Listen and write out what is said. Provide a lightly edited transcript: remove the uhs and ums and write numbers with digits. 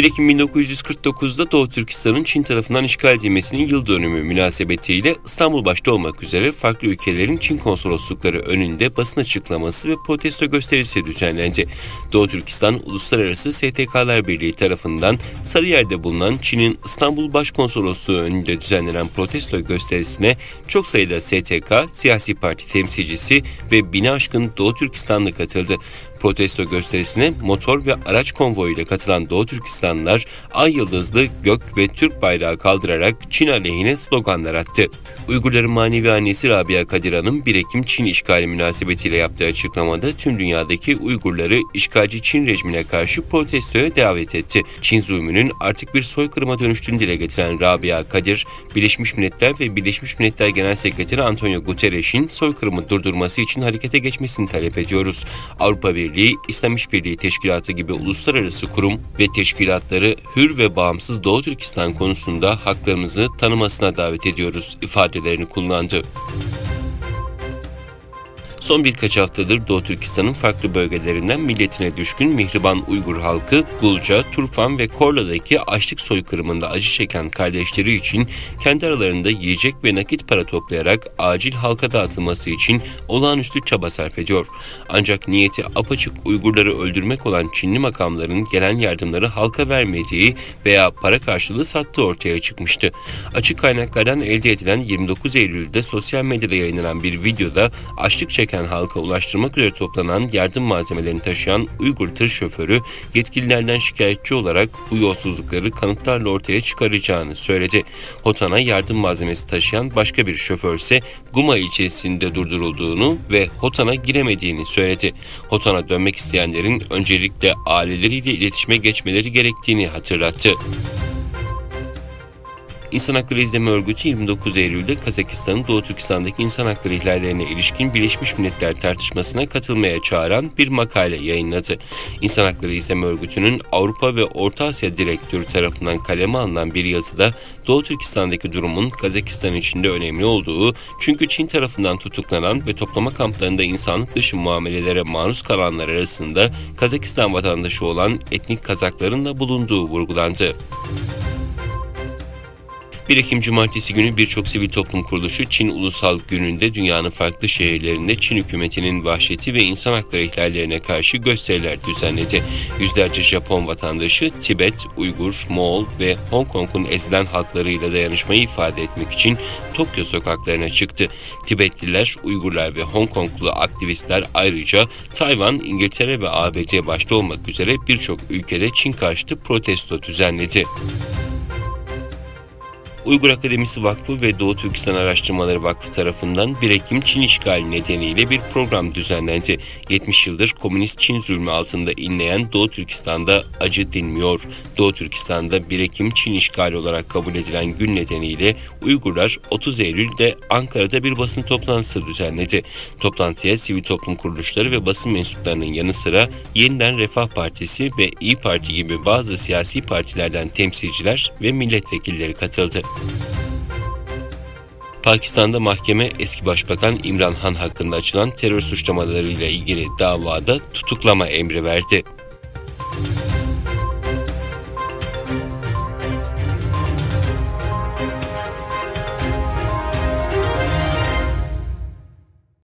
1 Ekim 1949'da Doğu Türkistan'ın Çin tarafından işgal edilmesinin yıl dönümü münasebetiyle İstanbul başta olmak üzere farklı ülkelerin Çin konsoloslukları önünde basın açıklaması ve protesto gösterisi düzenlendi. Doğu Türkistan Uluslararası STK'lar Birliği tarafından Sarıyer'de bulunan Çin'in İstanbul Başkonsolosluğu önünde düzenlenen protesto gösterisine çok sayıda STK, siyasi parti temsilcisi ve 1000'e aşkın Doğu Türkistanlı katıldı. Protesto gösterisine motor ve araç konvoyuyla katılan Doğu Türkistanlılar ay yıldızlı gök ve Türk bayrağı kaldırarak Çin aleyhine sloganlar attı. Uygurların manevi annesi Rabia Kadir Hanım 1 Ekim Çin işgali münasebetiyle yaptığı açıklamada tüm dünyadaki Uygurları işgalci Çin rejimine karşı protestoya davet etti. Çin zulmünün artık bir soykırıma dönüştüğünü dile getiren Rabia Kadir, Birleşmiş Milletler ve Birleşmiş Milletler Genel Sekreteri Antonio Guterres'in soykırımı durdurması için harekete geçmesini talep ediyoruz. Avrupa Birliği, İslam İşbirliği Teşkilatı gibi uluslararası kurum ve teşkilatları hür ve bağımsız Doğu Türkistan konusunda haklarımızı tanımasına davet ediyoruz ifadelerini kullandı. Son birkaç haftadır Doğu Türkistan'ın farklı bölgelerinden milletine düşkün mihriban Uygur halkı, Gulca, Turfan ve Korla'daki açlık soykırımında acı çeken kardeşleri için kendi aralarında yiyecek ve nakit para toplayarak acil halka dağıtılması için olağanüstü çaba sarf ediyor. Ancak niyeti apaçık Uygurları öldürmek olan Çinli makamların gelen yardımları halka vermediği veya para karşılığı sattığı ortaya çıkmıştı. Açık kaynaklardan elde edilen 29 Eylül'de sosyal medyada yayınlanan bir videoda açlık çeken halka ulaştırmak üzere toplanan yardım malzemelerini taşıyan Uygur tır şoförü yetkililerden şikayetçi olarak bu yolsuzlukları kanıtlarla ortaya çıkaracağını söyledi. Hotan'a yardım malzemesi taşıyan başka bir şoför ise Guma ilçesinde durdurulduğunu ve Hotan'a giremediğini söyledi. Hotan'a dönmek isteyenlerin öncelikle aileleriyle iletişime geçmeleri gerektiğini hatırlattı. İnsan Hakları İzleme Örgütü 29 Eylül'de Kazakistan'ın Doğu Türkistan'daki insan hakları ihlallerine ilişkin Birleşmiş Milletler tartışmasına katılmaya çağıran bir makale yayınladı. İnsan Hakları İzleme Örgütü'nün Avrupa ve Orta Asya Direktörü tarafından kaleme alınan bir yazıda Doğu Türkistan'daki durumun Kazakistan için de önemli olduğu, çünkü Çin tarafından tutuklanan ve toplama kamplarında insanlık dışı muamelelere maruz kalanlar arasında Kazakistan vatandaşı olan etnik Kazakların da bulunduğu vurgulandı. 1 Ekim Cumartesi günü birçok sivil toplum kuruluşu Çin Ulusal Günü'nde dünyanın farklı şehirlerinde Çin hükümetinin vahşeti ve insan hakları ihlallerine karşı gösteriler düzenledi. Yüzlerce Japon vatandaşı Tibet, Uygur, Moğol ve Hong Kong'un ezilen halklarıyla dayanışmayı ifade etmek için Tokyo sokaklarına çıktı. Tibetliler, Uygurlar ve Hong Konglu aktivistler ayrıca Tayvan, İngiltere ve ABD başta olmak üzere birçok ülkede Çin karşıtı protesto düzenledi. Uygur Akademisi Vakfı ve Doğu Türkistan Araştırmaları Vakfı tarafından 1 Ekim Çin işgali nedeniyle bir program düzenlendi. 70 yıldır komünist Çin zulmü altında inleyen Doğu Türkistan'da acı dinmiyor. Doğu Türkistan'da 1 Ekim Çin işgali olarak kabul edilen gün nedeniyle Uygurlar 30 Eylül'de Ankara'da bir basın toplantısı düzenledi. Toplantıya sivil toplum kuruluşları ve basın mensuplarının yanı sıra Yeniden Refah Partisi ve İYİ Parti gibi bazı siyasi partilerden temsilciler ve milletvekilleri katıldı. Pakistan'da mahkeme eski başbakan İmran Han hakkında açılan terör suçlamalarıyla ilgili davada tutuklama emri verdi.